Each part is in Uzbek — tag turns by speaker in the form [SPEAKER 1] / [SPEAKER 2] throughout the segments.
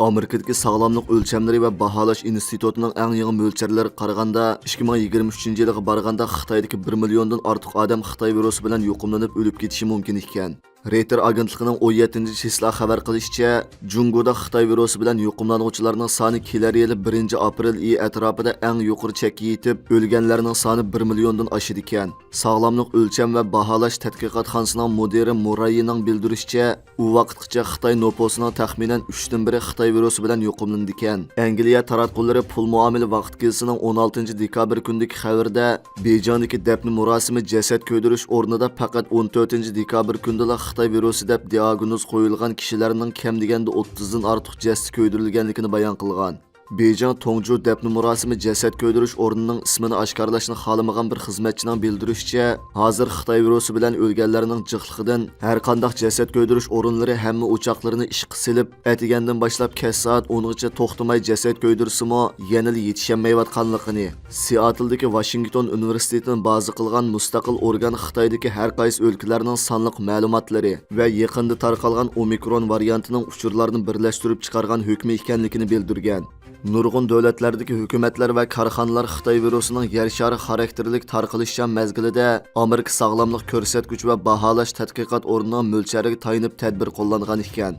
[SPEAKER 1] Amerikadagi sog'lomlik o'lchamlari va baholash institutining eng yangi mo'lcharlariga qaraganda 2023-yilga borganda Xitoydagi 1 milliondan ortiq odam Xitoy virusi bilan yuqumlanib o'lib ketishi mumkin ekan. Reuters agentligining 17-числа xabar qilishicha, Jungoda Xitoy virusi bilan yuqumlanuvchilarning soni kelar yili 1-aprel oyi atrofida eng yuqori chekka yetib, o'lganlarning soni 1 milliondan oshadi ekan. Sog'lomlik o'lcham va baholash tadqiqotxonasining mudiri Murayning bildirishicha, u vaqtgacha Xitoy noposining taxminan 3dan biri Xitoy virusi bilan yuqumlandi ekan. Angliya taratqullari pul muomala vaqt kelsining 16-dekabr kundagi xabarda Bejondagi dafn murosimi jasad ko'ydirish o'rnida faqat 14-dekabr kundala Xitoy virusi deb diagnoz qo'yilgan kishilarning kam deganda 30 dan ortiq jasad ko'ydirilganligini bayon qilgan. Bejang Tongju dafn murosimi jasad ko'ydirish o'rnining ismini oshkorlashni xohlamagan bir xizmatchining bildirishicha, hozir Xitoy virusi bilan o'lganlarning jiqligidan har qanday jasad ko'ydirish o'rinlari hamma o'choqlarini ishga silib, atigandan boshlab kech soat 10gacha to'xtamay jasad ko'ydirsimi, yana yetishmayotganligini, Seattledagi Washington universitetining baza qilgan mustaqil organ Xitoydagi har qaysi o'lkalarning sonliq ma'lumotlari va yaqinda tarqalgan Omikron variantining uchurlarini birlashtirib chiqargan hukmi ekanligini bildirgan. Nurg'un davlatlardagi hukumatlar va korxonalar Xitoy virusining yer shari xarakterlik tarqalishchan mezgilida Amerika sog'lomlik ko'rsatgich va baholash tadqiqot o'rnining mo'lchariga tayinib tadbir qo'llangan ekan.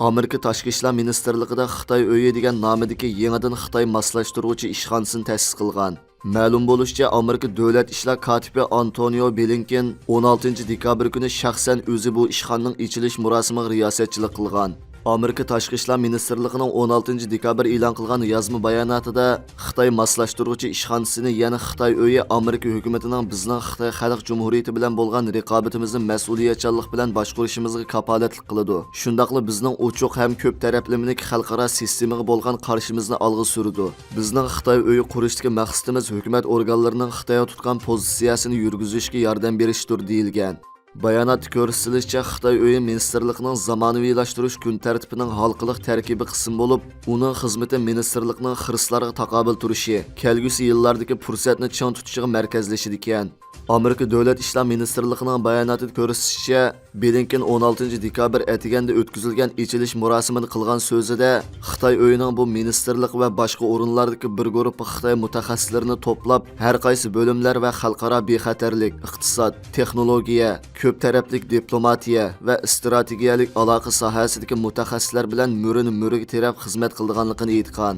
[SPEAKER 1] Amerika Tashqi ishlar ministrligida Xitoy uyi degan nomidagi yangidan Xitoy moslashtiruvchi ishxonasini ta'sis qilgan. Ma'lum bo'lishicha, Amerika davlat ishlar kotibi Antonio Blinken 16-dekabr kuni shaxsan o'zi bu ishxonaning ochilish murosimiga riyosatchilik qilgan. Amerika Tashqi ishlar ministrligining 16-dekabr e'lon qilgan yozma bayonotida Xitoy moslashtiruvchi ishxonasini, ya'ni Xitoy uyi Amerika hukumatining bizning Xitoy Xalq Jumhuriyati bilan bo'lgan raqobatimizni mas'uliyatchanlik bilan boshqarishimizga kapolatlik qiladi. Shundaqla bizning ochiq ham ko'p taraflamlik xalqaro sistemaga bo'lgan qarshimizni olg'a surdi. Bizning Xitoy uyi qurishdagi maqsadimiz hukumat organlarining Xitoyga tutgan pozitsiyasini yurgizishga yordam berishdir deyilgan. Bayonotda ko'rsatilishicha, Xitoy uyi ministrligining zamonaviylashtirish kun tartibining halqiliq tarkibi qismi bo'lib, uning xizmati ministrlikning xirislarga taqobil turishi, kelgusi yillardagi fursatni chang tutishiga markazlashadi ekan. Amerika Davlat ishlar ministrligining bayonotida ko'rsatilishicha, Blinken 16-dekabr atiganda o'tkazilgan ochilish murosimini qilgan so'zida Xitoy uyining bu ministrlik va boshqa o'rinlardagi bir guruh Xitoy mutaxassislarini to'plab, har qaysi bo'limlar va xalqaro bexatarlik, iqtisod, texnologiya, ko'p taraflik diplomatiya va strategiyalik aloqa sohasidagi mutaxassislar bilan murini-muriga terab xizmat qilganligini aytgan.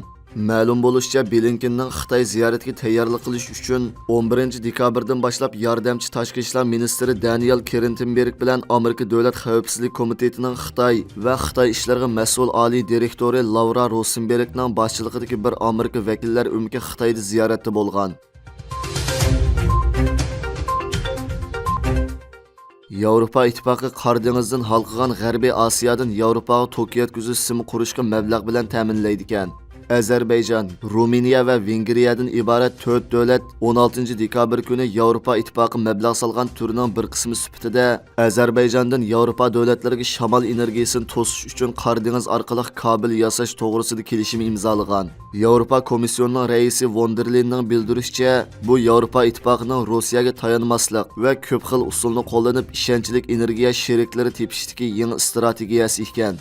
[SPEAKER 1] Ma'lum bo'lishicha, Blinkenning Xitoy ziyoratiga tayyorlik qilish uchun 11-dekabrdan boshlab yordamchi tashqi ishlar ministri Daniel Kritenberg bilan Amerika Davlat xavfsizlik komitetining Xitoy va Xitoy ishlariga mas'ul oliy direktori Laura Rosenbergning boshchiligidagi bir Amerika vakillar umki Xitoyda ziyoratda bo'lgan. Yevropa ittifoqi Qor dengizidan halqagan G'arbiy Osiyodan Yevropaga tok yetkazish simi qurishga mablag' bilan ta'minlaydi ekan. Azerbayjon, Ruminiya va Vengriyadan iborat 4 davlat 16-dekabr kuni Yevropa ittifoqi mablag' solgan turning bir qismi sifatida Azerbayjondan Yevropa davlatlariga shamol energiyasini to'sish uchun Qor dengizi orqali kabel yasash to'g'risida kelishim imzolagan. Yevropa komissiyonining raisi von der Leyenning bildirishicha, bu Yevropa ittifoqining Rossiyaga tayanmaslik va ko'p xil usulni qo'llanib ishonchli energiya sheriklari tepishdagi yangi strategiyasi ekan.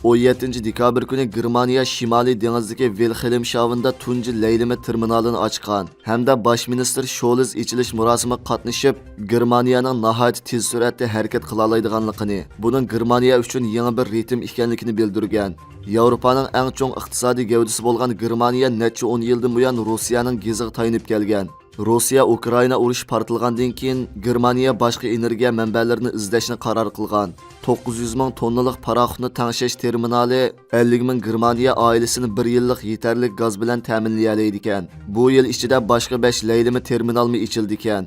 [SPEAKER 1] 17-dekabr kuni Germaniya Shimoliy dengizdagi Wilhelmshavenda tunji laylama terminalini ochgan hamda bosh ministr Scholz ochilish murosimiga qatnashib, Germaniyaning nihoyat tez suratda harakat qila oladiganligini, buning Germaniya uchun yangi bir ritm ekanligini bildirgan. Yevropaning eng chong iqtisodiy gavdasi bo'lgan Germaniya necha 10 yildan buyon Rossiyaning geziga tayinib kelgan. Rossiya Ukraina urush portlagandan keyin Germaniya boshqa energiya manbalarini izlashni qaror qilgan. 900 ming tonnalik paraxodni tangshash terminali 50 ming Germaniya oilasini 1 yillik yetarli gaz bilan ta'minlaydi ekan. Bu yil ichida boshqa 5 laylama terminalmi ochildi ekan.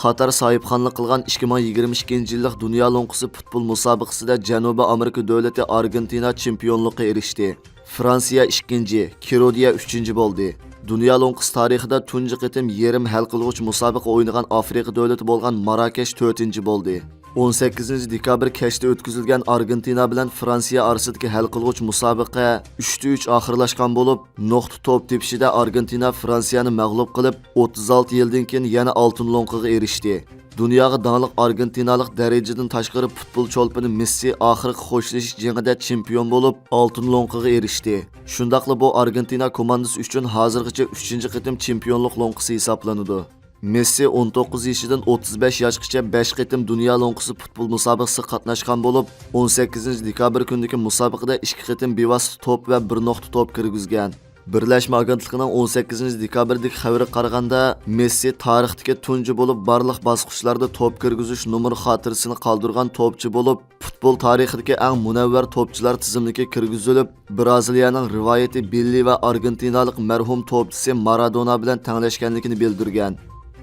[SPEAKER 1] Qatar sohibxonlik qilgan 2022-yillik Dunyo lo'nqisi futbol musobaqasida Janubiy Amerika davlati Argentina chempionlikka erishdi. Fransiya 2-chi, Kirodiya 3-chi bo'ldi. Dunyo lo'nqisi tarixida tunji qitim yerim hal qiluvchi musobaqa o'ynagan Afrika davlati bo'lgan Marokash 4-chi bo'ldi. 18 dekabr kechda o'tkazilgan Argentina bilan Fransiya orasidagi hal qilg'uch musobaqa 3-3 oxirlashgan bo'lib, nuqta to'p tepishida Argentina Fransiyani mag'lub qilib, 36 yildan keyin yana oltin lo'nqiga erishdi. Dunyoga danglik argentinalik darajadan tashqari futbol cho'lpini Messi oxirgi xo'shlashish jangida chempion bo'lib, oltin lo'nqiga erishdi. Shundaqla bu Argentina komandasi uchun hozirgacha 3-qitim chempionlik lo'nqisi hisoblanadi. Messi 19 yaşından 35 yaşgacha 5 qitim dunyo lo'nqisi futbol musobaqasida qatnashgan bo'lib, 18 dekabr kunidagi musobaqada 2 qitim bevosita to'p va 1 nuqta to'p kirgizgan. Birlashma agentligining 18 dekabrdagi xabari qaraganda, Messi tarixdagi tunji bo'lib barliq bosqichlarda to'p kirgizish nomer xotirasini qoldirgan to'pchi bo'lib, futbol tarixidagi eng munavvar to'pchilar tizimiga kirgizilib, Braziliyaning rivoyati Billi va argentinalik marhum to'pchisi Maradona bilan tenglashganligini bildirgan.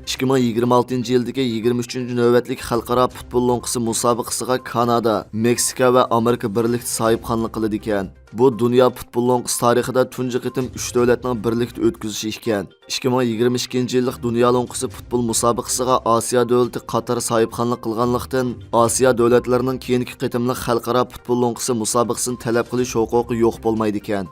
[SPEAKER 1] 2026 yildagi 23 navbatlik xalqaro futbol lo'nqisi musobaqasiga Kanada, Meksika va Amerika birlikda sohibxonlik qiladi ekan. Bu dunyo futbol lo'nqisi tarixida tunji qitim 3 davlatning birlikda o'tkazishi ekan. 2022 yillik dunyo lo'nqisi futbol musobaqasiga Osiyo davlati Qatar sohibxonlik qilganlikdan, Osiyo davlatlarining keyingi qitimli xalqaro futbol lo'nqisi musobaqasini talab qilish huquqi yo'q bo'lmaydi ekan.